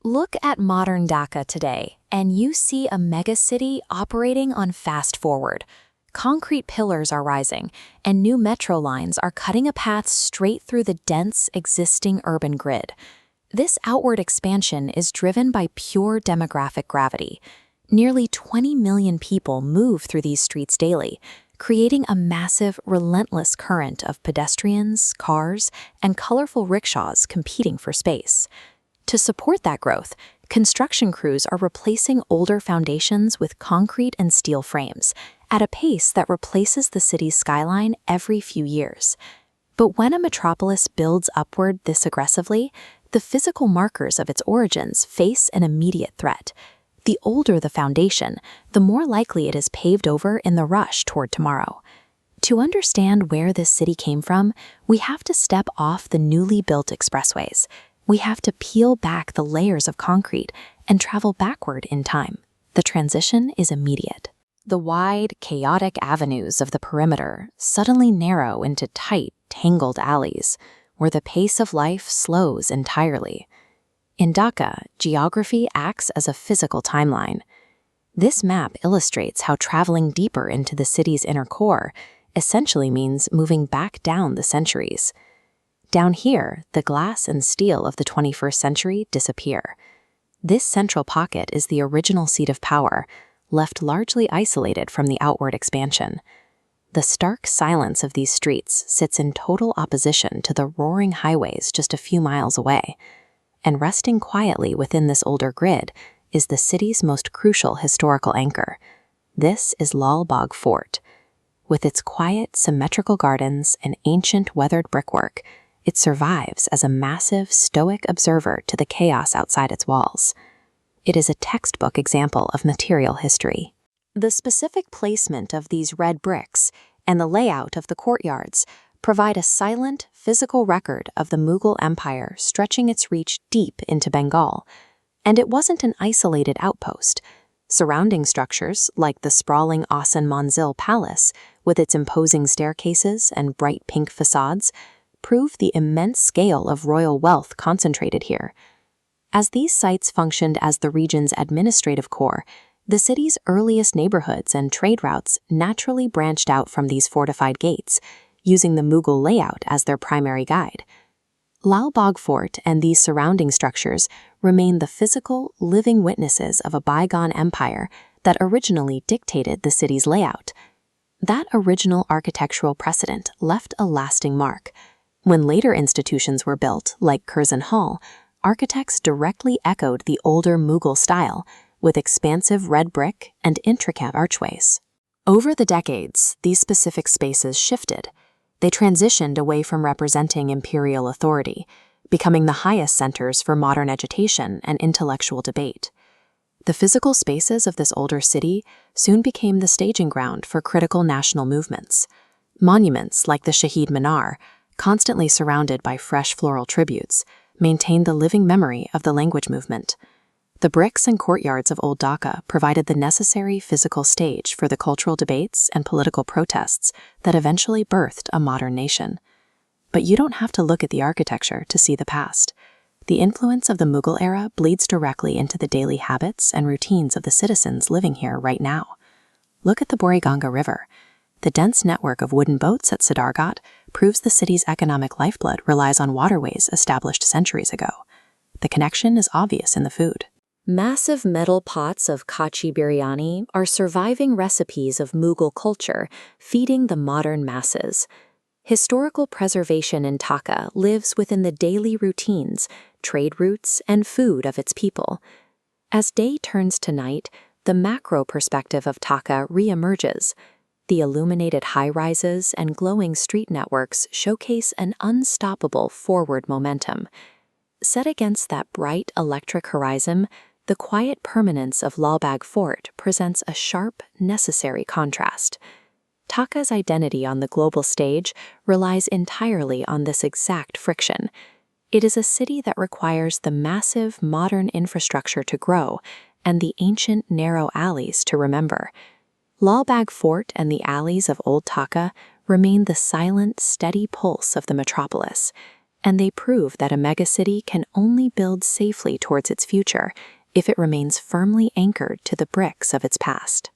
Look at modern Dhaka today, and you see a megacity operating on fast forward. Concrete pillars are rising, and new metro lines are cutting a path straight through the dense existing urban grid. This outward expansion is driven by pure demographic gravity. Nearly 20 million people move through these streets daily, creating a massive, relentless current of pedestrians, cars, and colorful rickshaws competing for space. To support that growth, construction crews are replacing older foundations with concrete and steel frames at a pace that replaces the city's skyline every few years. But when a metropolis builds upward this aggressively, the physical markers of its origins face an immediate threat. The older the foundation, the more likely it is paved over in the rush toward tomorrow. To understand where this city came from, we have to step off the newly built expressways. We have to peel back the layers of concrete and travel backward in time. The transition is immediate. The wide, chaotic avenues of the perimeter suddenly narrow into tight, tangled alleys, where the pace of life slows entirely. In Dhaka, geography acts as a physical timeline. This map illustrates how traveling deeper into the city's inner core essentially means moving back down the centuries. Down here, the glass and steel of the 21st century disappear. This central pocket is the original seat of power, left largely isolated from the outward expansion. The stark silence of these streets sits in total opposition to the roaring highways just a few miles away. And resting quietly within this older grid is the city's most crucial historical anchor. This is Lal Bagh Fort. With its quiet, symmetrical gardens and ancient weathered brickwork, it survives as a massive, stoic observer to the chaos outside its walls. It is a textbook example of material history. The specific placement of these red bricks and the layout of the courtyards provide a silent, physical record of the Mughal Empire stretching its reach deep into Bengal. And it wasn't an isolated outpost. Surrounding structures, like the sprawling Asan Manzil Palace, with its imposing staircases and bright pink facades, prove the immense scale of royal wealth concentrated here. As these sites functioned as the region's administrative core, the city's earliest neighborhoods and trade routes naturally branched out from these fortified gates, using the Mughal layout as their primary guide. Lal Bagh Fort and these surrounding structures remain the physical, living witnesses of a bygone empire that originally dictated the city's layout. That original architectural precedent left a lasting mark. When later institutions were built, like Curzon Hall, architects directly echoed the older Mughal style, with expansive red brick and intricate archways. Over the decades, these specific spaces shifted. They transitioned away from representing imperial authority, becoming the highest centers for modern education and intellectual debate. The physical spaces of this older city soon became the staging ground for critical national movements. Monuments like the Shahid Minar, constantly surrounded by fresh floral tributes, maintained the living memory of the language movement. The bricks and courtyards of Old Dhaka provided the necessary physical stage for the cultural debates and political protests that eventually birthed a modern nation. But you don't have to look at the architecture to see the past. The influence of the Mughal era bleeds directly into the daily habits and routines of the citizens living here right now. Look at the Boriganga River. The dense network of wooden boats at Siddharghat proves the city's economic lifeblood relies on waterways established centuries ago. The connection is obvious in the food. Massive metal pots of kachi biryani are surviving recipes of Mughal culture, feeding the modern masses. Historical preservation in Dhaka lives within the daily routines, trade routes, and food of its people. As day turns to night, the macro perspective of Dhaka reemerges. The illuminated high-rises and glowing street networks showcase an unstoppable forward momentum. Set against that bright electric horizon, the quiet permanence of Lal Bagh Fort presents a sharp, necessary contrast. Dhaka's identity on the global stage relies entirely on this exact friction. It is a city that requires the massive, modern infrastructure to grow and the ancient, narrow alleys to remember. Lal Bagh Fort and the alleys of Old Dhaka remain the silent, steady pulse of the metropolis, and they prove that a megacity can only build safely towards its future if it remains firmly anchored to the bricks of its past.